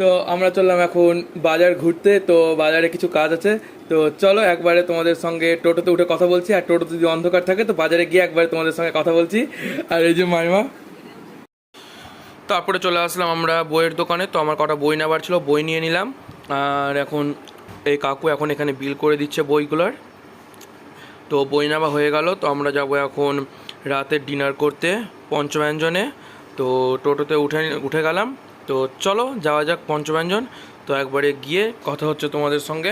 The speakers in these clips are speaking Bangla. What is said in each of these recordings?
তো আমরা চললাম এখন বাজার ঘুরতে। তো বাজারে কিছু কাজ আছে, তো চলো একবারে তোমাদের সঙ্গে টোটোতে উঠে কথা বলছি। আর টোটোতে যদি অন্ধকার থাকে তো বাজারে গিয়ে একবারে তোমাদের সঙ্গে কথা বলছি। আর এই যে মাইমা। তারপরে চলে আসলাম আমরা বইয়ের দোকানে। তো আমার কটা বই নেবার ছিল, বই নিয়ে নিলাম। আর এখন এই কাকু এখন এখানে বিল করে দিচ্ছে বইগুলোর। তো বই নেওয়া হয়ে গেল। তো আমরা যাব এখন রাতের ডিনার করতে পঞ্চব্যঞ্জনে। তো টোটোতে উঠে গেলাম। তো চলো যাওয়া যাক পঞ্চব্যঞ্জন। তো একবারে গিয়ে কথা হচ্ছে তোমাদের সঙ্গে।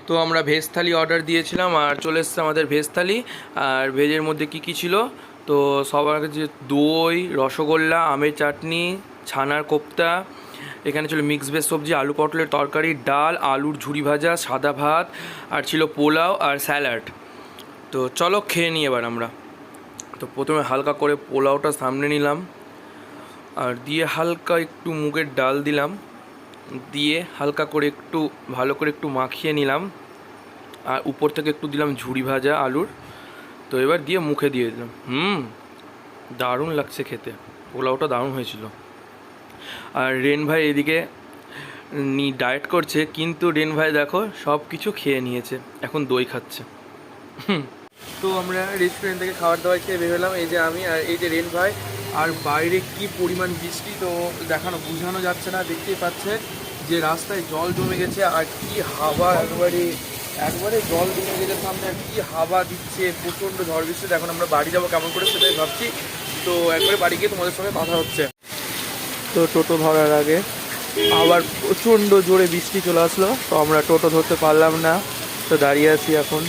তো আমরা ভেজ থালি অর্ডার দিয়েছিলাম আর চলে এসছে আমাদের ভেজ থালি। আর ভেজের মধ্যে কি কি ছিল, তো সবার আগে যে দই, রসগোল্লা, আমের চাটনি, ছানার কোপ্তা, এখানে ছিল মিক্স ভেজ সবজি, আলু পটলের তরকারি, ডাল, আলুর ঝুরি ভাজা, সাদা ভাত, আর ছিল পোলাও আর স্যালাড। তো চলো খেয়ে নিই এবার আমরা। তো প্রথমে হালকা করে পোলাওটা সামনে নিলাম, আর দিয়ে হালকা একটু মুগের ডাল দিলাম, দিয়ে হালকা করে একটু ভালো করে একটু মাখিয়ে নিলাম। আর উপর থেকে একটু দিলাম ঝুরি ভাজা আলুর। তো এবার দিয়ে মুখে দিয়ে দিলাম। দারুণ লাগছে খেতে, পোলাওটা দারুণ হয়েছিল। আর রেন ভাই এদিকে ডায়েট করছে, কিন্তু রেন ভাই দেখো সব কিছু খেয়ে নিয়েছে, এখন দই খাচ্ছে। তো আমরা রেস্টুরেন্ট থেকে খাবার দাবার খেয়ে বেরোলাম, এই যে আমি আর এই যে রেন ভাই। আর বাইরে কি পরিমাণ বৃষ্টি, তো বোঝানো যাচ্ছে না, দেখতেই পাচ্ছে যে রাস্তায় জল জমে গেছে। আর কি হাওয়া, একবারে একবারে জল জমে গেছে সামনে, আর কি হাওয়া দিচ্ছে, প্রচণ্ড ঝড় বৃষ্টি। এখন আমরা বাড়ি যাবো কেমন করে সেটাই ভাবছি। তো একবারে বাড়ি গিয়ে তোমাদের সঙ্গে কথা হচ্ছে। তো টোটো ধরার আগে আবার প্রচণ্ড জোরে বৃষ্টি চলে আসলো, তো আমরা টোটো ধরতে পারলাম না। তো দাঁড়িয়ে আছি এখন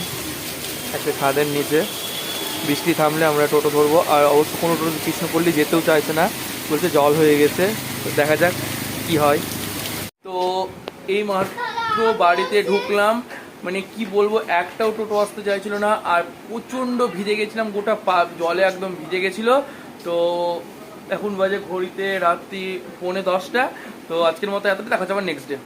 একটা ছাদের নিচে। বৃষ্টি থামলে আমরা টোটো ধরবো। আর অবশ্য কোনো টোটো কৃষ্ণপল্লী যেতেও চাইছে না, বলছে জল হয়ে গেছে। তো দেখা যাক কি হয়। তো এই মাত্র বাড়িতে ঢুকলাম, মানে কি বলবো, একটাও টোটো আসতে চাইছিল না। আর প্রচণ্ড ভিজে গেছিলাম, গোটা পা জলে একদম ভিজে গেছিলো। তো এখন বাজে ঘড়িতে রাত্রি 9:45। তো আজকের মতো এতটা, দেখা যাবে নেক্সট ডে।